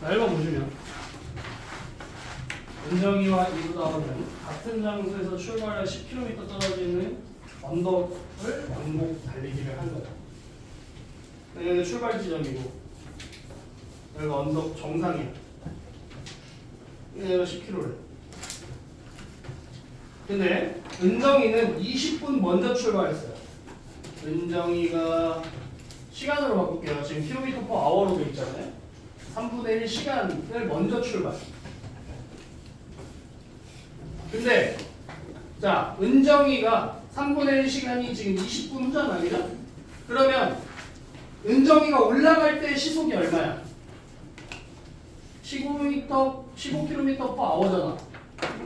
1번 보시면 은정이와 이루다는 같은 장소에서 출발해 10km 떨어지는 언덕을 왕복 달리기를 한 거야. 여기가 출발 지점이고 여기가 언덕 정상이야. 여기가 10km래. 근데 은정이는 20분 먼저 출발했어요. 은정이가 시간으로 바꿀게요. 지금 km/h로 돼 있잖아요. 3분의 1 시간을 먼저 출발. 근데 자, 은정이가 3분의 1 시간이 지금 20분 후잖아, 그죠? 그러면 은정이가 올라갈 때 시속이 얼마야? 15km/h잖아.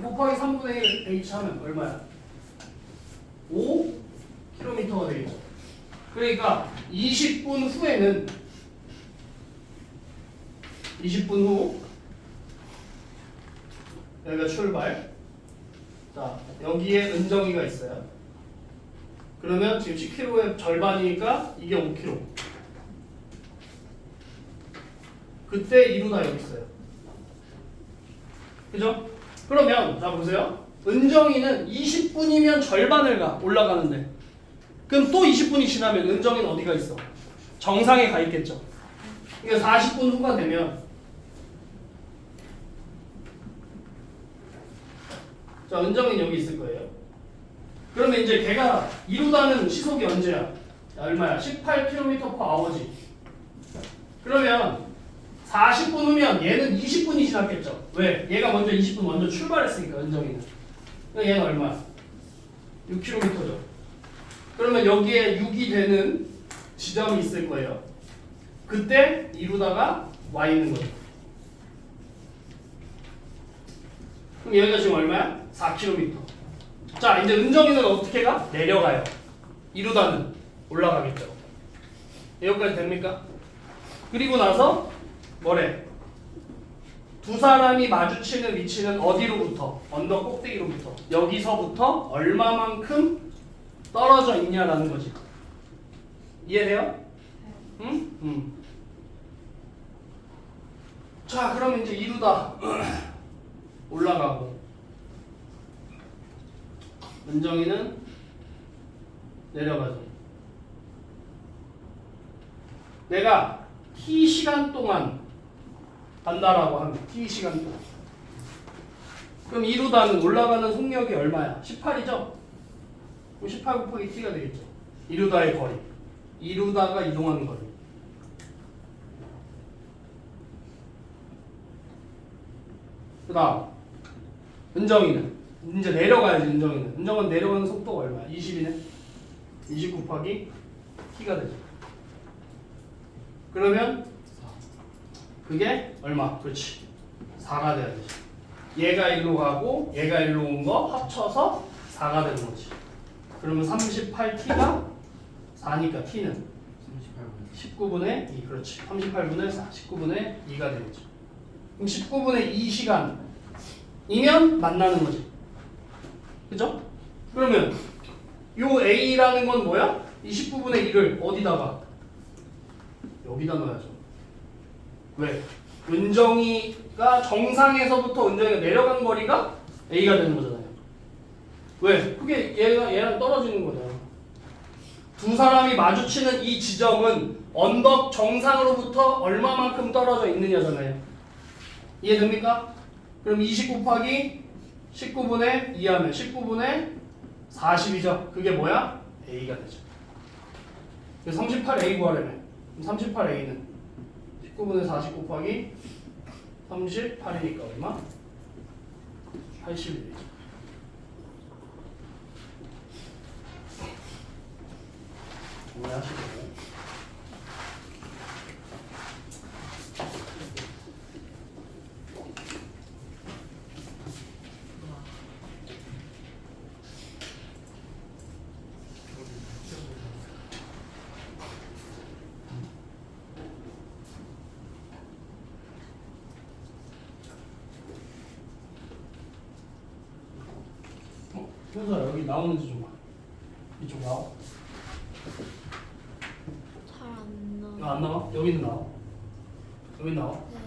곱하기 3분의 1 h 하면 얼마야? 5km가 되겠죠. 그러니까 20분 후에는 20분 후 여기가 출발. 자, 여기에 은정이가 있어요. 그러면 지금 10km의 절반이니까 이게 5km. 그때 이루다 여기 있어요. 그죠? 그러면 자 보세요. 은정이는 20분이면 절반을 올라가는데 그럼 또 20분이 지나면 은정이는 어디가 있어? 정상에 가 있겠죠. 그러니까 40분 후가 되면 자, 은정이는 여기 있을 거예요. 그러면 이제 걔가 이루다는 시속이 언제야? 얼마야? 18km/h지. 그러면 40분 후면 얘는 20분이 지났겠죠. 왜? 얘가 먼저 20분 먼저 출발했으니까 은정이는. 그러니까 얘는 얼마야? 6km죠. 그러면 여기에 6이 되는 지점이 있을 거예요. 그때 이루다가 와 있는 거죠. 그럼 여기가 지금 얼마야? 4km. 자, 이제 은정이는 어떻게 가? 내려가요. 이루다는 올라가겠죠. 여기까지 됩니까? 그리고 나서 뭐래? 두 사람이 마주치는 위치는 어디로부터? 언덕 꼭대기로부터. 여기서부터 얼마만큼 떨어져 있냐라는 거지. 이해돼요? 응? 자, 그럼 이제 이루다 올라가고 은정이는 내려가죠. 내가 t 시간 동안 간다라고 하면 t 시간 동안. 그럼 이루다는 올라가는 속력이 얼마야? 18이죠? 그럼 18 곱하기 t가 되겠죠. 이루다의 거리. 이루다가 이동하는 거리. 그 다음 은정이는 이제 내려가야지. 은정은 내려가는 속도가 얼마야? 20이네. 20 곱하기 t가 되죠. 그러면 그게 얼마? 그렇지. 4가 돼야 되지. 얘가 일로 가고 얘가 일로 온 거 합쳐서 4가 되는 거지. 그러면 38t가 4니까 t는 19분의 2. 그렇지. 38분의 4. 19분의 2가 되겠죠. 그럼 19분의 2시간이면 만나는 거지. 그죠? 그러면 요 A라는 건 뭐야? 29분의 2를 어디다가? 여기다 넣어야죠. 왜? 은정이가 정상에서부터 은정이가 내려간 거리가 A가 되는 거잖아요. 왜? 그게 얘랑 떨어지는 거잖아. 두 사람이 마주치는 이 지점은 언덕 정상으로부터 얼마만큼 떨어져 있느냐잖아요. 이해됩니까? 그럼 20 곱하기 19분의 2 하면 19분의 40이죠. 그게 뭐야? A가 되죠. 그래서 38A 구하려면 38A는 19분의 40 곱하기 38이니까 얼마? 80이 되죠. 정리하시고 현서야 여기 나오는지 좀 봐. 이쪽 나와? 잘 안 나와. 이거 안 나와? 여기는 나와? 여기 나와? 네.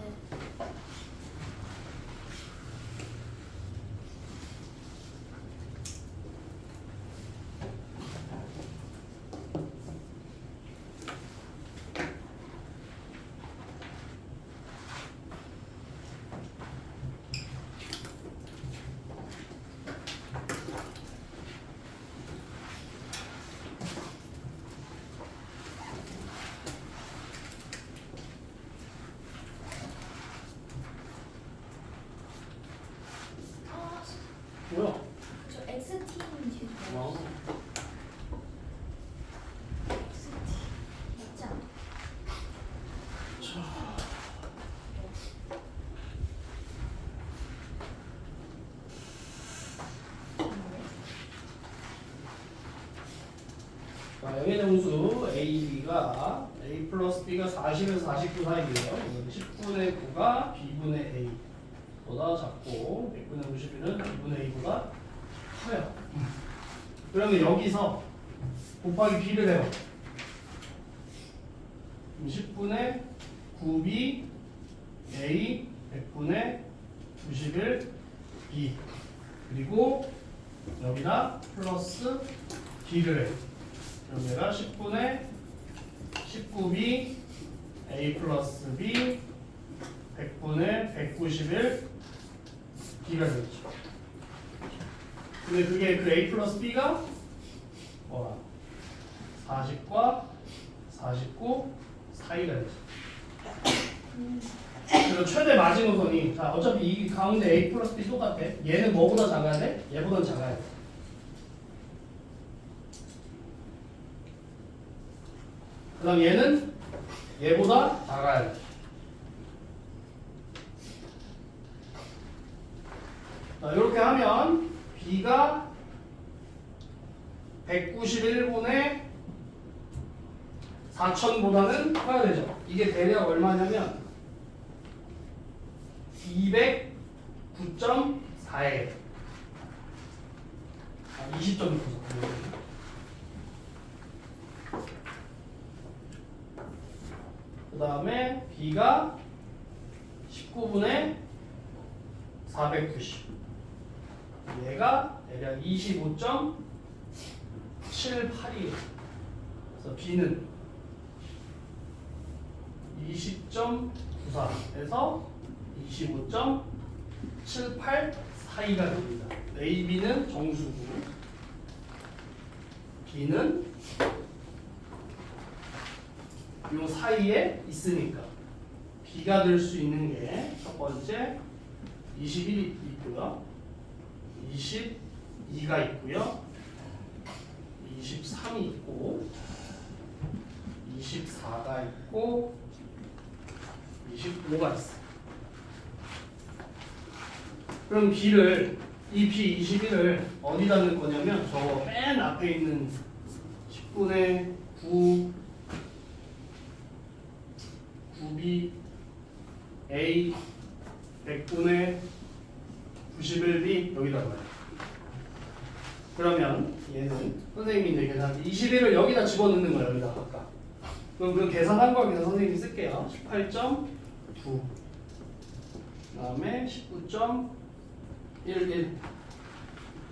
영의 정수 A, B가 A 플러스 B가 40에서 49 사이예요. 10분의 9가 B분의 A보다 작고 100분의 51은 B분의 A보다 커요. 그러면 여기서 곱하기 B를 해요. 10분의 9B A 100분의 91 B 그리고 여기다 플러스 B를 해요. 그럼 얘가 10분의 19B A 플러스 B 100분의 191 B가 되겠죠. 근데 그게 그 A 플러스 B가 뭐야? 40과 49 사이가 되죠. 그래서 최대 마지노선이 자 어차피 이 가운데 A 플러스 B 똑같아. 얘는 뭐보다 작아야 돼? 얘보다 작아야 돼. 그 다음 얘는 얘보다 작아야 돼. 자 이렇게 하면 B가 191분의 4000보다는 커야 되죠. 이게 대략 얼마냐면 209.4예요. 20.9. 그 다음에 B가 19분의 490. 얘가 대략 25.78이에요. 그래서 B는 20.94에서 25.78 사이가 됩니다. A, B는 정수고 B는 요 사이에 있으니까 B가 될 수 있는 게 첫 번째 21이 있고요. 22가 있고요. 23이 있고 24가 있고 25가 있어. 그럼 B를 이 B21을 어디다 넣을 거냐면 저거 맨 앞에 있는 10분의 9 9B A 100분의 91B 여기다 넣어요. 그러면 얘는 선생님이 이제 계산 21을 여기다 집어넣는 거예요. 여기다 아까. 그럼 그 계산한 거 그냥 선생님이 쓸게요. 18.9 그다음에 19.11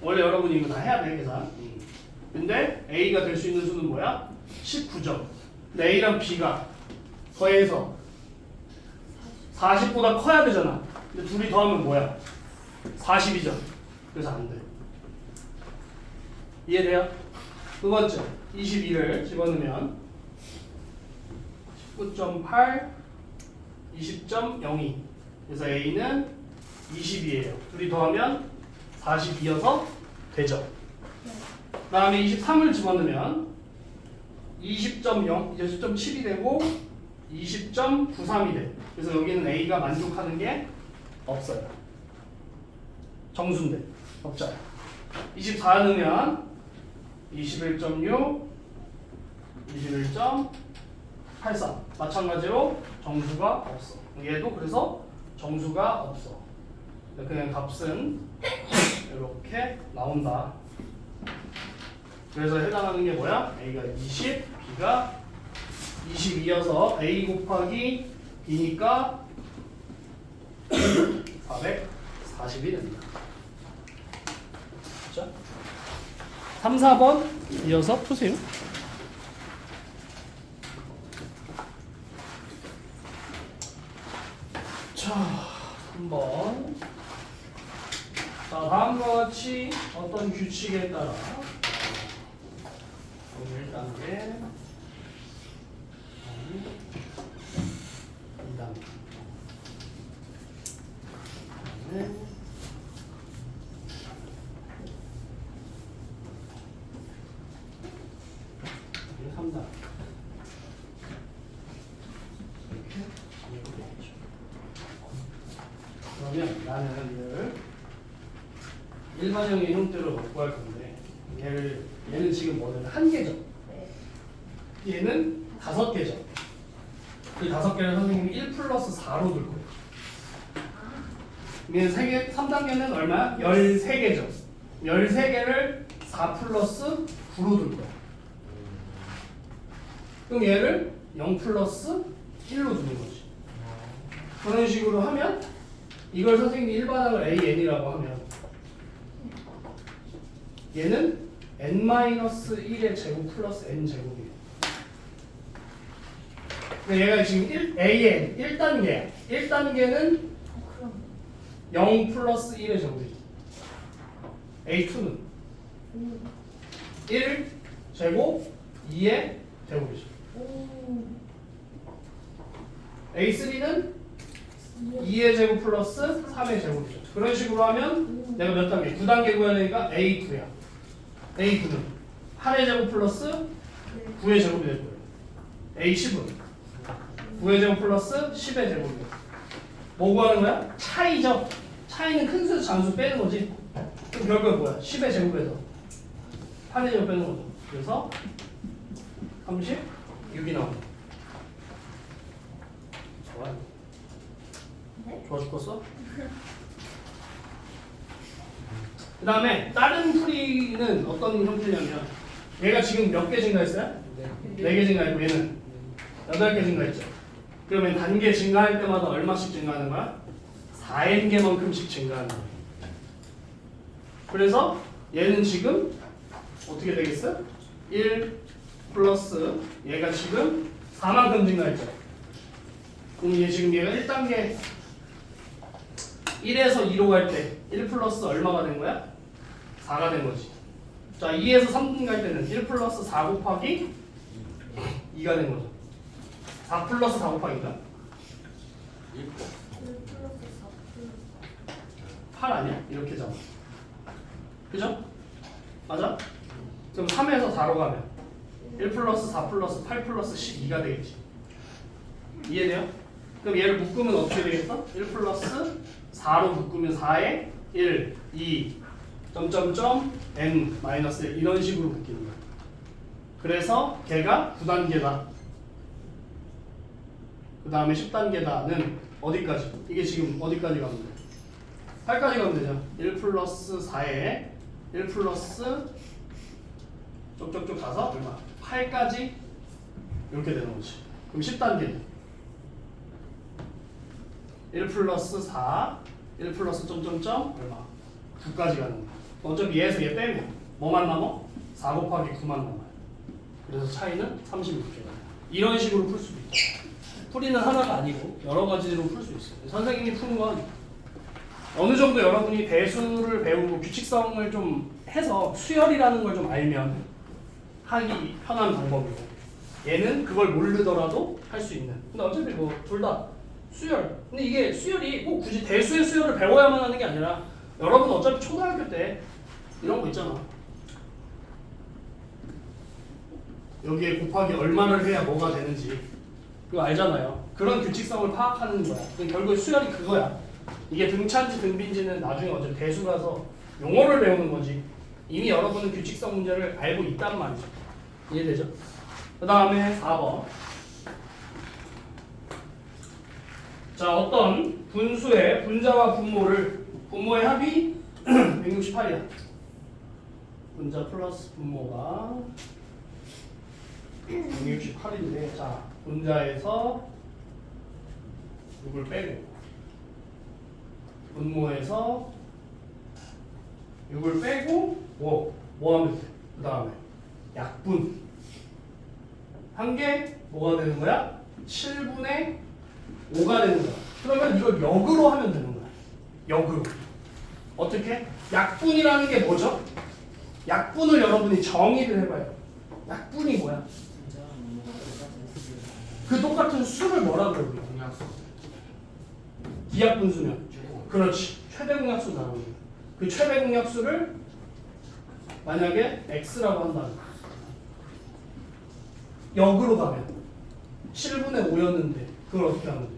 원래 여러분이 이거 다 해야 돼 계산. 근데 A가 될 수 있는 수는 뭐야? 19점. 근데 A랑 B가 더해서 40보다 커야 되잖아. 근데 둘이 더하면 뭐야? 42점. 그래서 안 돼. 이해돼요? 두 번째 22를 집어넣으면 19.8 20.02 그래서 A는 20이에요. 둘이 더하면 42여서 되죠. 그 다음에 23을 집어넣으면 20.0 이제 10.7이 되고 20.93이 돼. 그래서 여기는 A가 만족하는 게 없어요. 정수인데 없잖아. 24 넣으면 21.6 21.83 마찬가지로 정수가 없어. 얘도 그래서 정수가 없어. 그냥 값은 이렇게 나온다. 그래서 해당하는 게 뭐야? A가 20, B가 22여서 A 곱하기 B니까 440이 됩니다. 자, 3, 4번 이어서 푸세요. 자, 한번 자, 다음과 같이 어떤 규칙에 따라 1단계 2단계 네. 3단 이렇게 되겠죠. 그러면 나는 얘를 일반형의 형태로 갖고 할 건데 얘는 지금 뭐냐면 한 개죠. 얘는 5개죠. 이 5개를 선생님이 1 플러스 4로 둘 거예요. 얘는 3개, 3단계는 얼마야? 13개죠. 13개를 4 플러스 9로 둘 거야. 그럼 얘를 0 플러스 1로 두는 거지. 그런 식으로 하면 이걸 선생님이 일반항을 AN이라고 하면 얘는 n-1의 제곱 플러스 n 제곱이에요. 근데 얘가 지금 AN 1단계야. 1단계는 0 플러스 1의 제곱이죠. A2는 1 제곱 2의 제곱이죠. A3는 2의 제곱 플러스 3의 제곱이죠. 그런 식으로 하면 내가 몇 단계? 9단계 구해야 되니까 A9야. A9는 8의 제곱 플러스 9의 제곱이 될 거예요. A10은 9의 제곱 플러스 10의 제곱이에요. 뭐 구하는 거야? 차이죠. 차이는 큰 수에서 잔수 빼는 거지. 그럼 결과가 뭐야? 10의 제곱에서 8의 제곱 빼는 거죠. 그래서 36이 나옵니다. 좋아요. 좋아 죽겠어? 그 다음에 다른 풀이는 어떤 형태냐면 얘가 지금 몇 개 증가했어요? 4개 증가했고 얘는 8개 증가했죠. 그러면 단계 증가할 때마다 얼마씩 증가하는 거야? 4n개만큼씩 증가하는 거야. 그래서 얘는 지금 어떻게 되겠어? 1 플러스 얘가 지금 4만큼 증가했죠. 그럼 얘 지금 얘가 1단계 1에서 2로 갈 때 1 플러스 얼마가 된 거야? 4가 된 거지. 자, 2에서 3등 갈 때는 1 플러스 4 곱하기 2가 된 거죠. 4 플러스 4 곱하기인가? 8 아니야? 이렇게 잡아. 그죠? 맞아? 그럼 3에서 4로 가면 1 플러스 4 플러스 8 플러스 12가 되겠지. 이해돼요? 그럼 얘를 묶으면 어떻게 되겠어? 1 플러스 4로 묶으면 4에 1, 2, 점점점, n, 마이너스 1 이런 식으로 묶이는 거야. 그래서 걔가 9단계다. 그 다음에 10단계다는 어디까지? 이게 지금 어디까지 가면 돼? 8까지 가면 되죠. 1 플러스 4에 1 플러스 쪽쪽쪽 가서 얼마? 8까지 이렇게 되는 거지. 그럼 10단계는 1 플러스 4, 1 플러스 점점점 얼마? 9까지 가는 거야. 어차피 얘에서 얘 빼면 뭐만 남아? 4 곱하기 9만 남아요. 그래서 차이는 36개다. 이런 식으로 풀 수도 있죠. 풀이는 하나가 아니고 여러 가지로 풀 수 있어요. 선생님이 푸는 건 어느 정도 여러분이 대수를 배우고 규칙성을 좀 해서 수열이라는 걸 좀 알면 하기 편한 방법이고 얘는 그걸 모르더라도 할 수 있는. 근데 어차피 뭐 둘 다 수열. 근데 이게 수열이 꼭 굳이 대수의 수열을 배워야만 하는 게 아니라 여러분 어차피 초등학교 때 이런 거 있잖아. 여기에 곱하기 얼마를 해야 뭐가 되는지 그거 알잖아요. 그런 규칙성을 파악하는 거야. 결국 수열이 그거야. 이게 등차인지 등비인지는 나중에 어차피 대수 가서 용어를 배우는 거지. 이미 여러분은 규칙성 문제를 알고 있단 말이죠. 이해되죠? 그 다음에 4번. 자, 어떤 분수의 분자와 분모를 분모의 합이 168이야. 분자 플러스 분모가 168인데 자, 분자에서 6을 빼고 분모에서 6을 빼고 뭐 하면 돼? 그 다음에 약분 한 개 뭐가 되는 거야? 7분의 5가 되는 거야. 그러면 이걸 역으로 하면 되는 거야. 역으로. 어떻게? 약분이라는 게 뭐죠? 약분을 여러분이 정의를 해봐요. 약분이 뭐야? 그 똑같은 수를 뭐라 그래요? 공약수. 기약분수면. 그렇지. 최대 공약수 나오는 거야. 그 최대 공약수를 만약에 x라고 한다면 역으로 가면 7분의 5였는데 그걸 어떻게 하면 돼?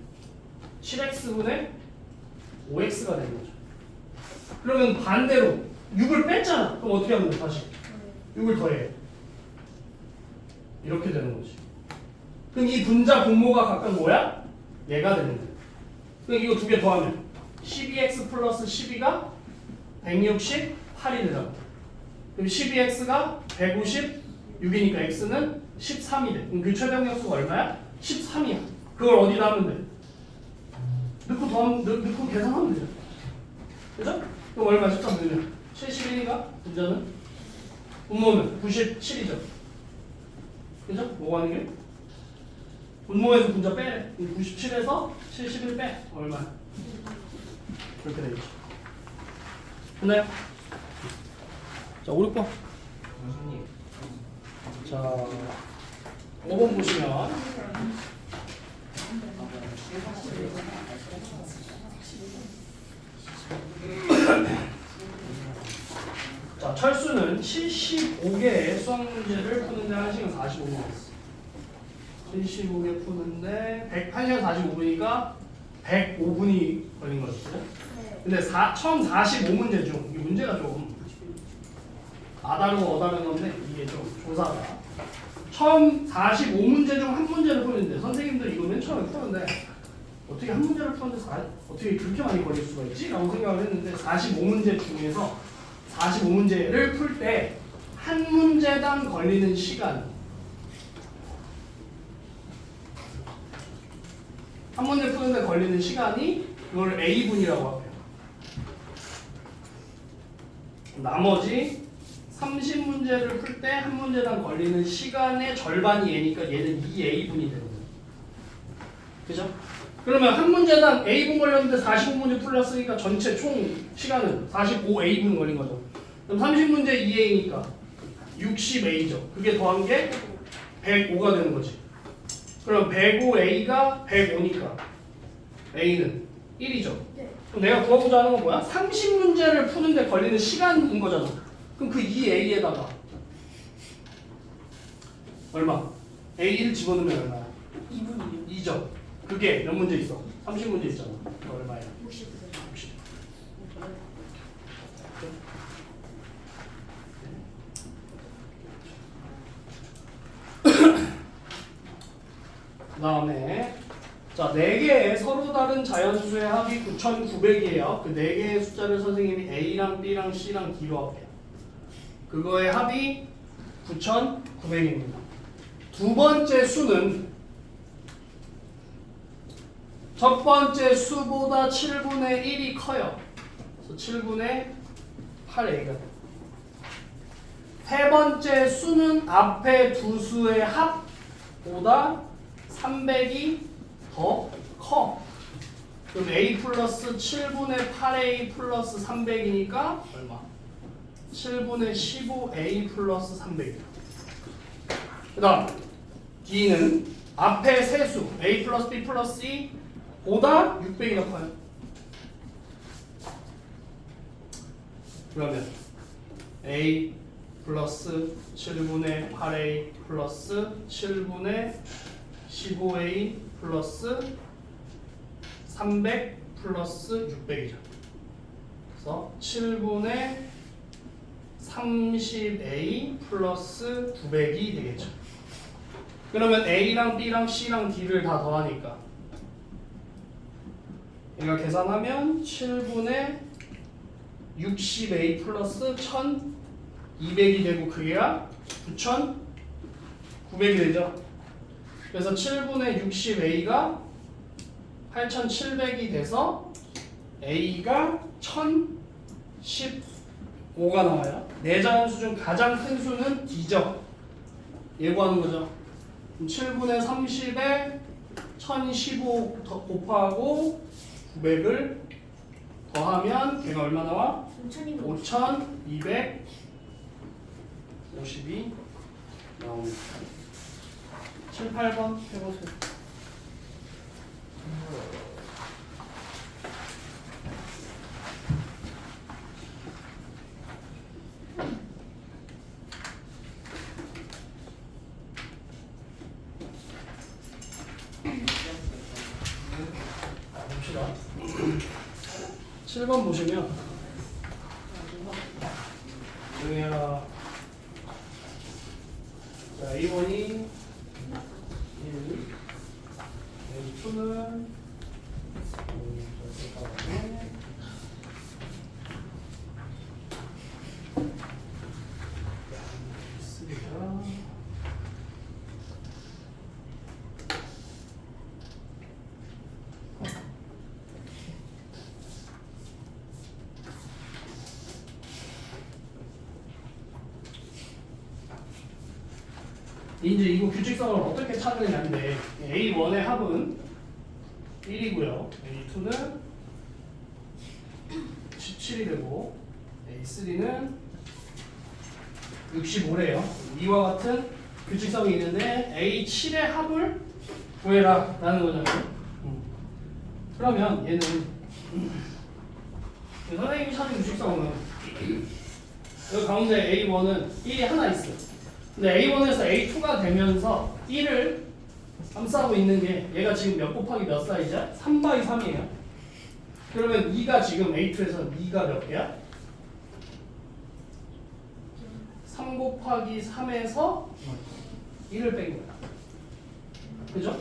7x분의 5x가 되는 거죠. 그러면 반대로 6을 뺐잖아. 그럼 어떻게 하면 돼? 다시 6을 더해. 이렇게 되는 거지. 그럼 이 분자 분모가 각각 뭐야? 얘가 되는 거야. 그럼 이거 두 개 더하면 12x 플러스 12가 168이 되잖아. 그럼 12x가 156이니까 x는 13이 돼. 그럼 그 최대역수가 얼마야? 13이야. 그걸 어디다 하면 돼? 넣고 계산하면 되죠. 그죠? 그럼 얼마? 13 넣으면 71이가 분자는? 분모는 97이죠. 그죠? 뭐가 하는 게? 분모에서 분자 빼래. 97에서 71 빼. 얼마야? 이렇게 되겠죠. 됐나요? 자, 5, 6번. 자, 5번 보시면 자, 철수는 75개의 수학 문제를 푸는데 1시간 45분 걸렸어. 75개 푸는데 1시간 45분이니까 105분이 걸린 거죠. 근데 처음 45문제 중 이 문제가 좀 아다르고 어다르는데 이게 좀 조사가 처음 45문제 중 한 문제를 푸는데 선생님들 이거 맨 처음에 푸는데 어떻게 한 문제를 푸는데 어떻게 그렇게 많이 걸릴 수가 있지? 라고 생각을 했는데 45문제 중에서 45문제를 풀 때 한 문제당 걸리는 시간 한 문제 푸는데 걸리는 시간이 이걸 A분이라고 하고요. 나머지 30문제를 풀 때 한 문제당 걸리는 시간의 절반이 얘니까 얘는 2A분이 되는 거예요. 그죠? 그러면 한 문제당 A분 걸렸는데 45문제 풀렸으니까 전체 총 시간은 45A분 걸린 거죠. 그럼 30문제 2A니까 60A죠. 그게 더한 게 105가 되는 거지. 그럼 105A가 105니까 A는 1이죠. 그럼 내가 구하고자 하는 건 뭐야? 30문제를 푸는데 걸리는 시간인 거잖아. 그럼 그 2A에다가 얼마? A1 집어넣으면 얼마야? 2분이요. 2죠. 그게 몇 문제 있어? 30문제 있잖아. 그 얼마야? 60. 60. 그 다음에 자, 4개의 서로 다른 자연수의 합이 9,900이에요. 그 4개의 숫자를 선생님이 A랑 B랑 C랑 D로 할게요. 그거의 합이 9,900입니다. 두 번째 수는 첫 번째 수보다 7분의 1이 커요. 그래서 7분의 8A가 돼요. 세 번째 수는 앞에 두 수의 합보다 300이 더 커. 그럼 A 플러스 7분의 8A 플러스 300이니까 얼마? 7분의 15A 플러스 300이다. 그 다음 D는 앞에 세 수 A 플러스 B 플러스 C 보다 600이 더 커요. 그러면 A 플러스 7분의 8A 플러스 7분의 15A 플러스 300 플러스 600이죠. 그래서 7분의 30A 플러스 900이 되겠죠. 그러면 A랑 B랑 C랑 D를 다 더하니까 얘가 계산하면 7분의 60A 플러스 1200이 되고 그게야 9900이 되죠. 그래서 7분의 60A가 8700이 돼서 A가 1015가 나와요. 네 자연수 중 가장 큰 수는 D죠. 예고하는 거죠. 그럼 7분의 30에 1015 곱하고 900을 더하면 걔가 얼마 나와? 5250이 나옵니다. 7, 8번 해보세요. 봅시다. 7번 보시면 여기야 자, 2번이 1 A2는 이제 이거 규칙성을 어떻게 찾느냐인데 A1의 합은 1이고요. A2는 17이 되고 A3는 65래요. 이와 같은 규칙성이 있는데 A7의 합을 구해라 라는 거잖아요. 그러면 얘는 선생님이 찾은 규칙성은 여기 가운데 A1은 1이 하나 있어. 근데 A1에서 A2가 되면서 1을 감싸고 있는 게 얘가 지금 몇 곱하기 몇 사이즈야? 3 바이 3이에요. 그러면 2가 지금 A2에서 2가 몇 개야? 3 곱하기 3에서 1을 뺀 거야. 그죠?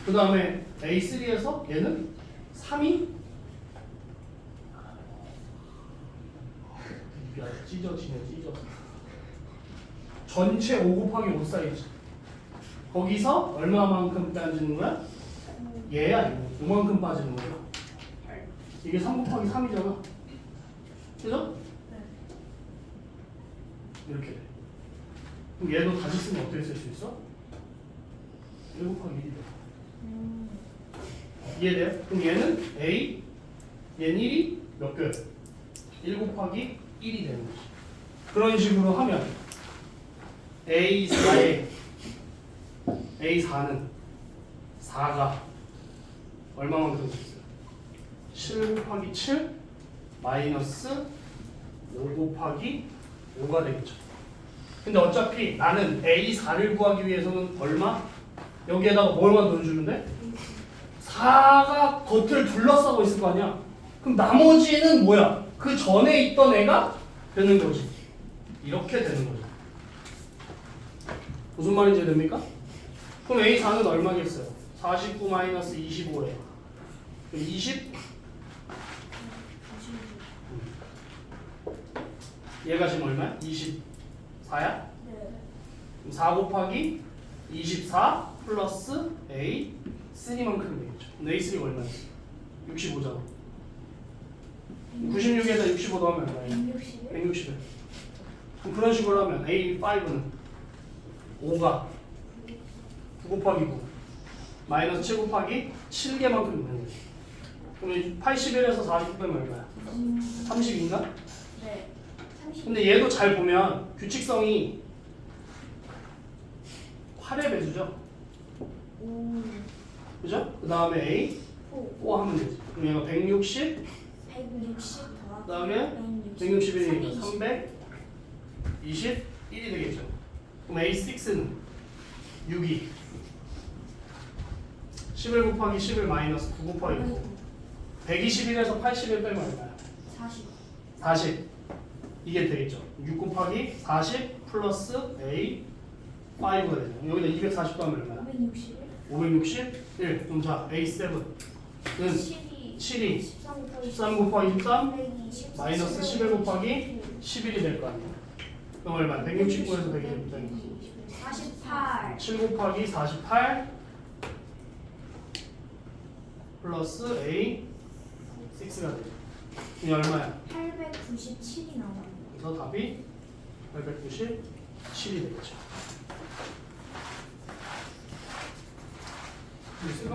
그 다음에 A3에서 얘는 3이 찢어지네. 전체 5 곱하기 5 사이즈. 거기서 얼마만큼 빠지는 거야? 얘야 이거. 요만큼 빠지는 거야. 이게 3 곱하기 3이잖아. 그죠? 이렇게 돼. 그럼 얘도 다시 쓰면 어떻게 쓸 수 있어? 1 곱하기 1이 돼. 이해돼요? 그럼 얘는 A, 얘는 1이 몇 개예요? 1 곱하기 1이 되는 거지. 그런 식으로 하면 A4는 4가 얼마만큼 있어요? 7 곱하기 7 마이너스 5 곱하기 5가 되겠죠. 근데 어차피 나는 A4를 구하기 위해서는 얼마? 여기에다가 뭘만 넣어주면 돼? 4가 겉을 둘러싸고 있을 거 아니야. 그럼 나머지는 뭐야? 그 전에 있던 애가 되는 거지. 이렇게 되는 거죠. 무슨 말인지 됩니까? 그럼 A4는 얼마겠어요? 49 마이너스 25예요. 20? 얘가 지금 얼마야? 24야? 네. 4 곱하기 24 플러스 A 3만큼 되겠죠. 근데 A3가 얼마였어? 65잖아. 96에다 65 더하면 얼마야? 160에. 그럼 그런 식으로 하면 A5는 5가 9 곱하기 9 마이너스 7 곱하기 7개만큼 있는 거지. 그럼 81에서 49 빼면 얼마야? 30인가? 네. 30. 근데 얘도 잘 보면 규칙성이 8의 배수죠. 그죠? 그 다음에 A 5 하면 되지. 그럼 얘가 160 160 그 다음에 161이니까 321이 되겠죠. 그럼 A6는 6이 11 곱하기 11 마이너스 9 곱하기 9 121에서 81 빼면 얼마야? 40 이게 되겠죠. 6 곱하기 40 플러스 A5가 되죠. 여기다 240 더하면 얼마야? 561 그럼 자 A7은 7이 13 곱하기 13 마이너스 11 곱하기 11이 될 거 아니에요. 그럼 얼마야? 169에서 120 48. 7 곱하기 48 플러스 A6가 되죠. 이게 얼마야? 897이 나와요. 그래서 답이 897이 되겠죠. 있을까?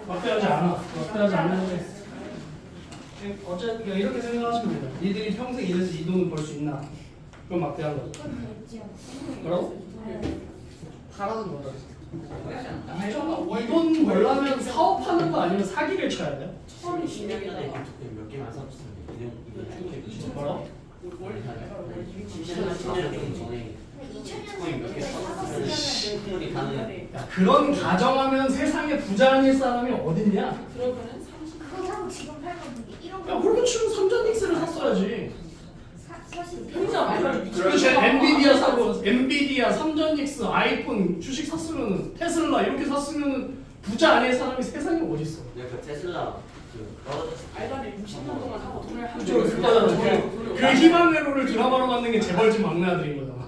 막대하지 않아. 막대하지 않는데 어차피 그냥 이렇게 생각하시면 돼요. 니들이 평생 일해서 이 돈을 벌 수 있나? 그럼 막대한 거죠. 그건 됐죠. 뭐라고? 네. 사라는 거다. 이 돈 벌려면 사업하는 거 아니면 사기를 쳐야 돼요? 처음에 10년 전에 몇 개만 샀었는데 이거 충분히 뭐라고? 10년 전에 거의 몇개 샀으면 충분히 가능해. 야, 그런 가정하면 세상에 부자 아닐 사람이 어딨냐? 그러면은 30. 그거 사고 지금 팔면 그게 1억 야, 그렇게 치면 삼전닉스를 샀어야지. 사실 편의점 알바를 그렇지. 엔비디아 사고 엔비디아, 삼전닉스, 아이폰 주식 샀으면 테슬라 이렇게 샀으면 부자 아닐 사람이 세상에 어딨어? 그 테슬라 떨어졌어. 알바를 60년 동안 하고 돈을 한 그쵸, 그 희망 회로를 드라마로 만든 게 재벌집 막내 아들인 거잖아.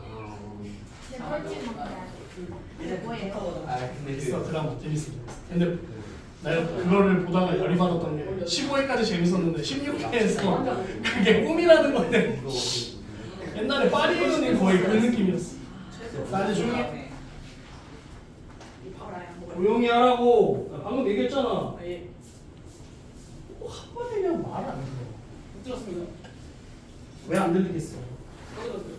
제 뻘짓 먹어야 돼. 뭐예요? 아 근데 있어 그 드라마 재밌어. 근데 내가 그거를 보다가 열이 받았던 게 15회까지 재밌었는데 16회에서 그게 꿈이라는 건데 그거 옛날에 파리에서는 거의 그 느낌이었어. 나한테 조용히 해. 조용히 하라고. 나 방금 얘기했잖아. 예. 한 번 얘기하면 말 안 들어. 못 들었습니다. 왜 안 들리겠어? 떨어졌어요.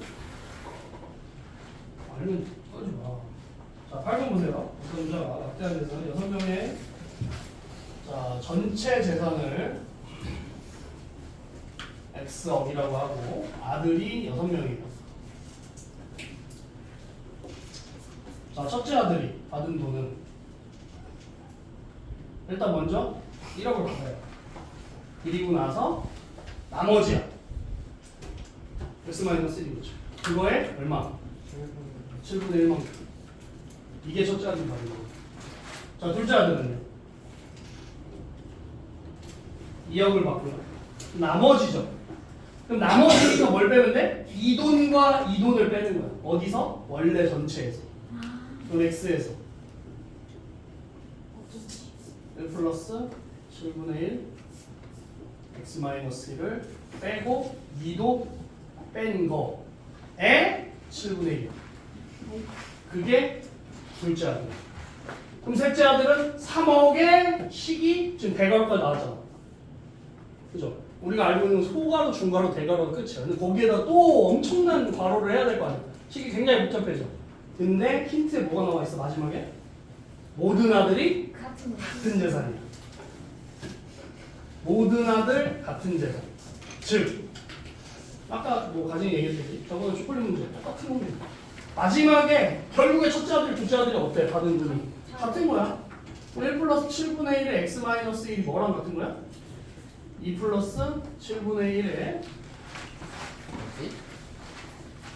말면 하지 마. 자, 8번 보세요. 우선자가 막대한 재산 6명의 자 전체 재산을 X억이라고 하고 아들이 6명이에요. 자, 첫째 아들이 받은 돈은 일단 먼저 1억을 받아요. 그리고 나서 나머지야. X-1이죠. 그거에 얼마? 7분의 1만큼. 이게 첫째 아들 받은 거고. 자, 둘째 아들은요. 2억을 받고요. 나머지죠. 그럼 나머지니까 뭘 빼면 돼? 이 돈과 이 돈을 빼는 거야. 어디서? 원래 전체에서. 돈 X에서 1 플러스 7분의 1 X 마이너스 1을 빼고 2도 뺀 거에 7분의 1. 그게 둘째 아들. 그럼 셋째 아들은 3억의 식이 지금 대괄호까지 나왔잖아. 그죠? 우리가 알고 있는 소괄호, 중괄호, 대괄호가 끝이야. 근데 거기에다 또 엄청난 괄호를 해야 될 거 아니야. 식이 굉장히 복잡해져. 근데 힌트에 뭐가 나와 있어 마지막에? 모든 아들이 같은 재산이야. 모든 아들 같은 재산. 즉 아까 뭐 가진이 얘기했듯이 저거는 초콜릿 문제 똑같은 겁니다. 마지막에 결국에 첫째 아들, 둘째 아들이 어때? 받은 돈이 같은 거야. 1 플러스 7분의 1의 x 마이너스 1이 뭐랑 같은 거야? 2 플러스 7분의 1의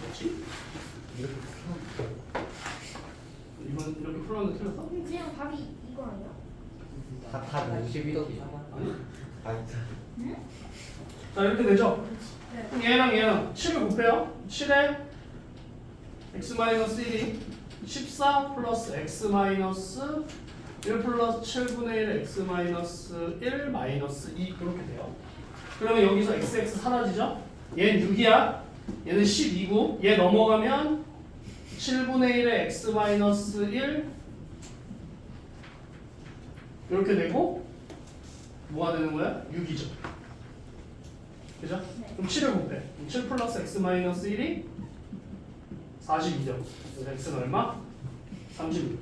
뭐지? 이건 이렇게 풀었는데 틀렸어? 그냥 답이 이거 아니야? 다 61억이야. 아니. 아니. 자 이렇게 되죠? 네. 그럼 얘랑 7을 곱해요. 7에 x-1이 14 플러스 x-1 플러스 7분의 1 x-1 마이너스 2 그렇게 돼요. 그러면 여기서 xx 사라지죠? 얘는 6이야. 얘는 12고 얘 넘어가면 7분의 1의 x-1 이렇게 되고 뭐가 되는 거야? 6이죠. 그죠? 네. 그럼 7을 곱해. 7 플러스 x-1이 42점. 그래서 x는 얼마? 36.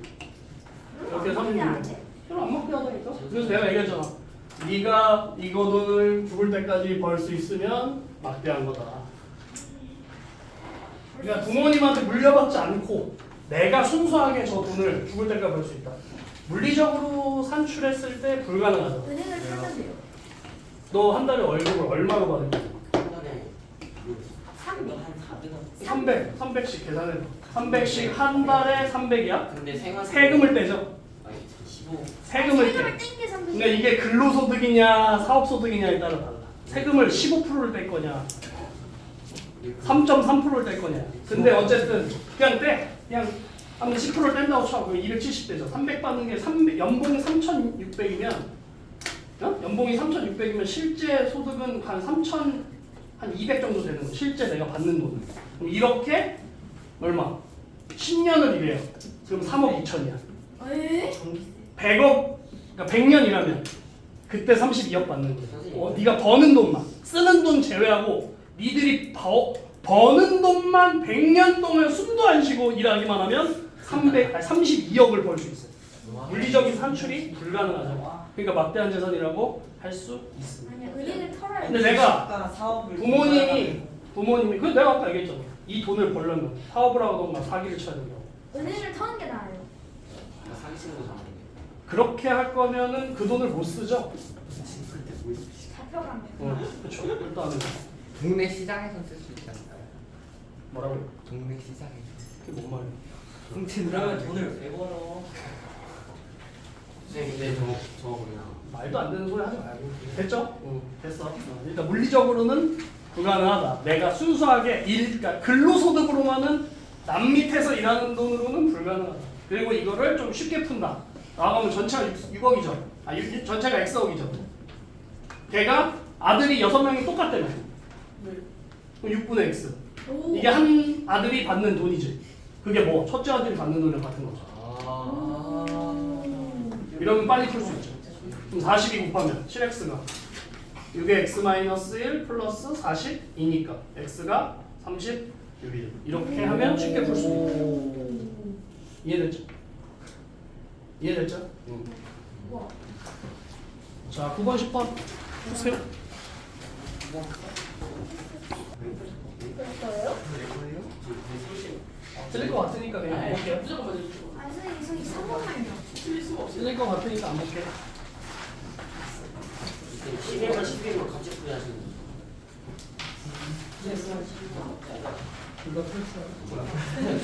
이렇게 36. 그럼 안 먹게 하다니까. 그래서 내가 얘기했잖아. 네가 이거 돈을 죽을 때까지 벌 수 있으면 막대한 거다. 그러니까 부모님한테 물려받지 않고 내가 순수하게 저 돈을 죽을 때까지 벌 수 있다. 물리적으로 산출했을 때 불가능하죠. 은행을 사면 돼요. 너 한 달에 월급을 얼마로 받는 거야? 한 달에 300. 한 400원. 300씩 계산해. 300씩 한 달에 300이야? 근데 생활 세금을 떼죠. 아니 15. 세금을 떼. 세금을 뗀게 300. 근데 이게 근로소득이냐 사업소득이냐에 따라 달라. 세금을 15%를 뗄 거냐 3.3%를 뗄 거냐. 근데 어쨌든 그냥 떼. 그냥 아무튼 10%를 뗀다고 쳐. 그럼 270대죠. 300 받는 게 300, 연봉이 3,600이면 연봉이 3,600이면 실제 소득은 한 200 정도 되는 거. 실제 내가 받는 돈은. 그럼 이렇게 얼마? 10년을 일해요. 그럼 3억 2천이야. 에? 100억, 그러니까 100년 일하면 그때 32억 받는 거야. 네가 버는 돈만, 쓰는 돈 제외하고 니들이 버는 돈만 100년 동안 숨도 안 쉬고 일하기만 하면 32억을 벌 수 있어요. 물리적인 산출이 불가능하죠. 그러니까 막대한 재산이라고 할 수 있습니다. 아니야, 은행을 털어야 근데 돼. 내가 부모님이 그 내가 아까 얘기했잖아. 이 돈을 벌려면 사업을 하거나 사기를 쳐야 된다고. 은행을 터는 게 나아요. 사기 치는 거 잘하는데. 그렇게 할 거면은 그 돈을 못 쓰죠. 잡혀가면. 그렇죠. 일단은 동네 시장에서 쓸 수 있지 않을까요? 뭐라고요? 동네 시장에서. 그게 뭔 말이에요? 훔친 그러면 돈을 왜 벌어? 네, 근데 저 그냥 말도 안 되는 소리 하지 말고. 됐죠? 응, 됐어. 일단 물리적으로는 불가능하다. 내가 순수하게 그러니까 근로소득으로만은 남 밑에서 일하는 돈으로는 불가능하다. 그리고 이거를 좀 쉽게 푼다. 나가면 전체가 6억이죠. 전체가 X억이죠. 걔가 아들이 6명이 똑같다며. 그럼 6분의 X. 오. 이게 한 아들이 받는 돈이지. 그게 뭐 첫째 아들이 받는 돈이랑 같은 거죠. 이러면 빨리 풀 수 있죠. 그럼 42 곱하면 7x가 6의 x-1 플러스 42니까 x가 36이죠. 이렇게 하면 쉽게 풀 수 있죠. 이해됐죠? 이해됐죠? 우와. 자, 9번, 10번 보세요. 그랬어요? 틀릴 것 같으니까 그냥 안 볼게요. 무조건 맞아주시고. 아니 선생님 이 3번만요. 틀릴 수가 없어요. 틀릴 것 같으니까 안 볼게요. 11번 11번 같이 풀어야지. 둘다 틀렸어요.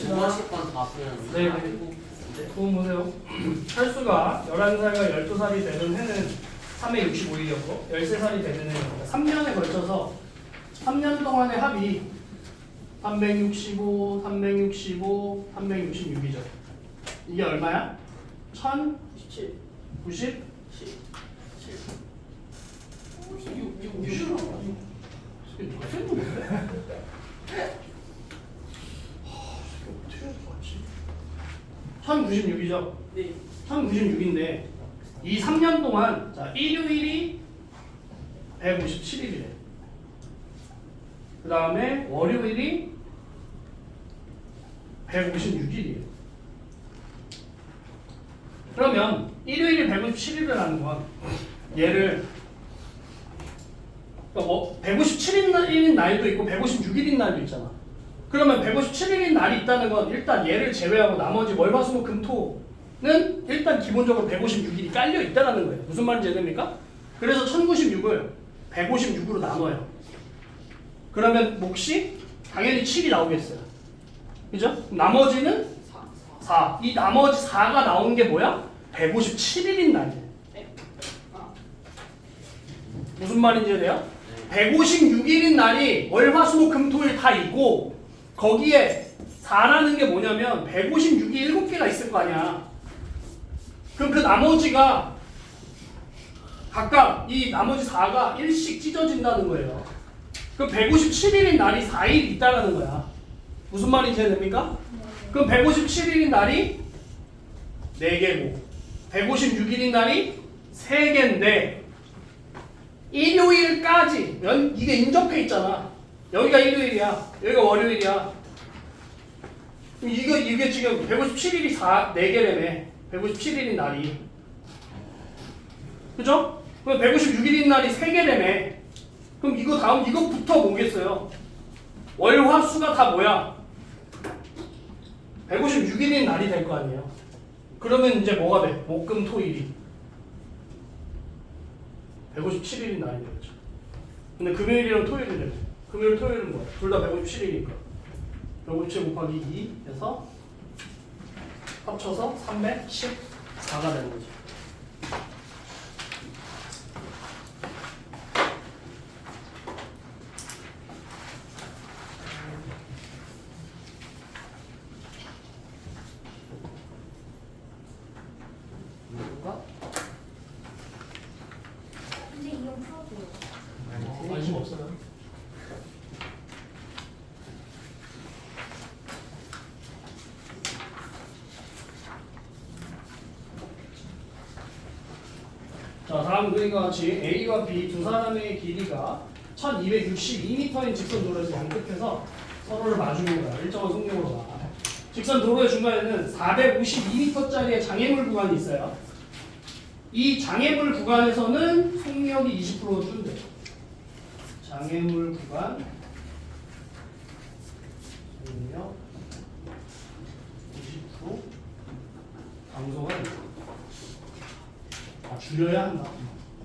두 번씩 번다 풀어야지. 네. 도움 보세요. 혈수가 11살과 12살이 되는 해는 3회 65일이었고 13살이 되는 해는 3년에 걸쳐서 3년 동안의 합이 365, 365, 366이죠. 이게 얼마야? 17, 1090? 6. 이게 어떻게 해도 뭔데? 어떻게 해도 맞지? 1096이죠. 네. 1096인데 이 3년 동안 자 일요일이 157일이래. 그 다음에 월요일이 156일이에요. 그러면 일요일이 157일을 하는 건 얘를 그러니까 뭐 157일인 날도 있고 156일인 날도 있잖아. 그러면 157일인 날이 있다는 건 일단 얘를 제외하고 나머지 월화수목금토는 일단 기본적으로 156일이 깔려 있다는 거예요. 무슨 말인지 이해됩니까? 그래서 1096을 156으로 나눠요. 그러면 몫이 당연히 7이 나오겠어요. 그죠? 나머지는 4. 이 나머지 4가 나온 게 뭐야? 157일인 날이에요. 무슨 말인지 돼요? 156일인 날이 월화수목금토일 다 있고 거기에 4라는 게 뭐냐면 156이 7개가 있을 거 아니야. 그럼 그 나머지가 각각 이 나머지 4가 1씩 찢어진다는 거예요. 그럼 157일인 날이 4일 있다라는 거야. 무슨 말인지 이해됩니까? 그럼 157일인 날이 4개고 156일인 날이 3개인데 일요일까지 이게 인접해 있잖아. 여기가 일요일이야. 여기가 월요일이야. 그럼 이게 지금 157일이 4개라며. 157일인 날이. 그죠? 그럼 156일인 날이 3개라며. 그럼 이거 다음 이거부터 뭐겠어요? 월화수가 다 뭐야? 156일인 날이 될 거 아니에요. 그러면 이제 뭐가 돼? 목금토일이 157일인 날이 되겠죠. 근데 금요일이랑 토요일이 되죠. 금요일 토요일은 뭐야? 둘 다 157일이니까 157 곱하기 2 해서 합쳐서 314가 되는 거죠. 근데 이건 풀어줘요. 관심 없어요? 자, 다음 그림과 같이 A와 B 두 사람의 길이가 1262m인 직선 도로에서 양끝에서 서로를 마주는 거야. 일정한 속력으로 가. 직선 도로의 중간에는 452m짜리의 장애물 구간이 있어요. 이 장애물 구간에서는 속력이 20% 준대. 장애물 구간 능력 20% 방송은 줄여야 한다.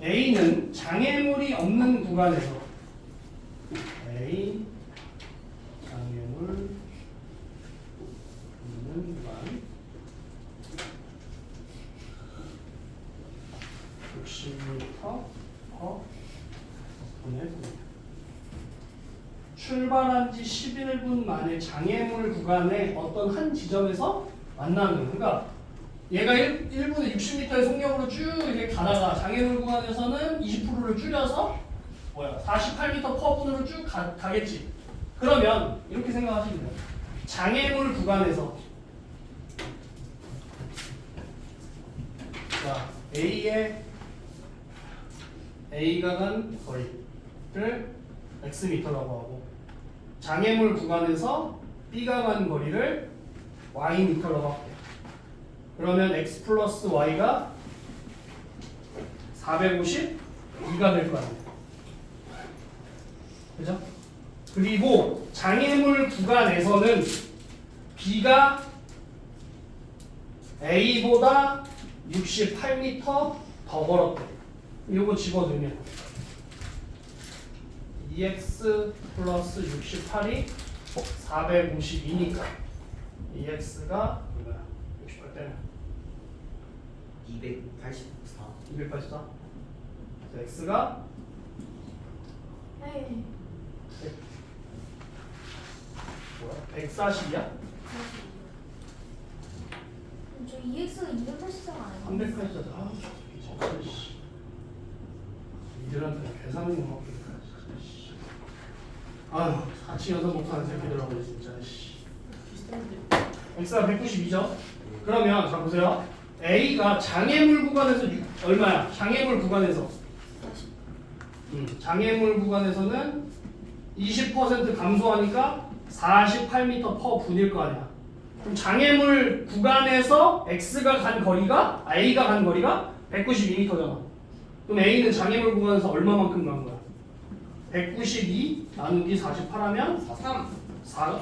A는 장애물이 없는 구간에서 A 장애물 없는 구간 60m/분의 출발한 지 11분 만에 장애물 구간의 어떤 한 지점에서 만나는, 그러니까 얘가 1분에 60m의 속력으로 쭉 이렇게 가다가 장애물 구간에서는 20%를 줄여서 48m/분으로 쭉 가겠지. 그러면 이렇게 생각하시면 돼요. 장애물 구간에서 자 A가 간 거리를 xm라고 하고 장애물 구간에서 B가 간 거리를 ym라고 할게요. 그러면 x 플러스 y가 452가 될 거 아니에요. 그죠? 그리고 장애물 구간에서는 B가 A보다 68m 더 걸었대. 이거 집어넣으면 2x 플러스 68이 452니까 2x가 뭐야? 68 빼면 284. 284. x가 에이. 뭐야? 140이야? 저 EX가 284 아니에요? 380자. 아, 진짜 씨. 이들한테 계산이 먹기니까 진짜 씨. 아유, 같이 연습 못하는 새끼들하고 진짜 씨. x가 192죠? 그러면 자 보세요. A가 장애물 구간에서 얼마야? 장애물 구간에서 장애물 구간에서는 20% 감소하니까 48m/분일 거 아니야. 그럼 장애물 구간에서 X가 간 거리가 A가 간 거리가 192m잖아. 그럼 A는 장애물 구간에서 얼마만큼 간 거야? 192 나누기 48 하면 3. 4. 4.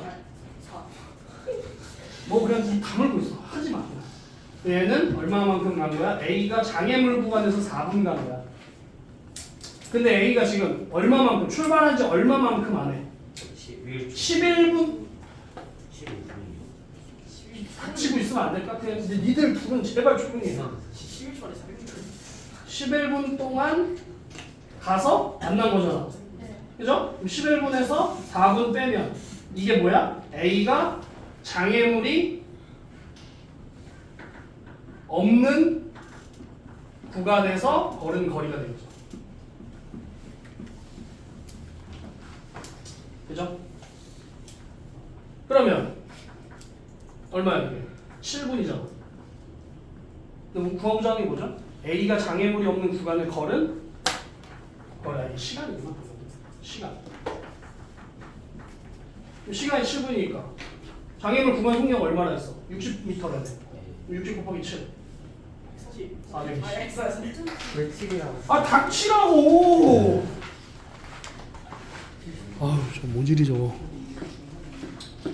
뭐 그냥 이 다물고 있어. 하지 마. 얘는 얼마만큼 간 거야? A가 장애물 구간에서 4분 간 거야. 근데 A가 지금 얼마만큼 출발한 지 얼마만큼 안 해? 11분 15분이요. 닥치고 있으면 안 될 것 같아. 근데 니들 둘은 제발 조용히 해. 11초에 400m. 11분 동안 가서 만난 거잖아. 네. 그죠? 11분에서 4분 빼면 이게 뭐야? A가 장애물이 없는 구간에서 걸은 거리가 되죠. 그죠? 그러면 얼마야 이게? 7분이잖아. 그럼 구하고자 하는 게 뭐죠? A가 장애물이 없는 구간을 걸은 거리, 시간이구나. 시간. 시간이 7분이니까 장애물 구간 속력 얼마나 했어? 60m라네. 60 곱하기 7. 40. 420. 아, X에서. 왜 7이라고? 아 닥치라고! 아유 저 모질이 저거.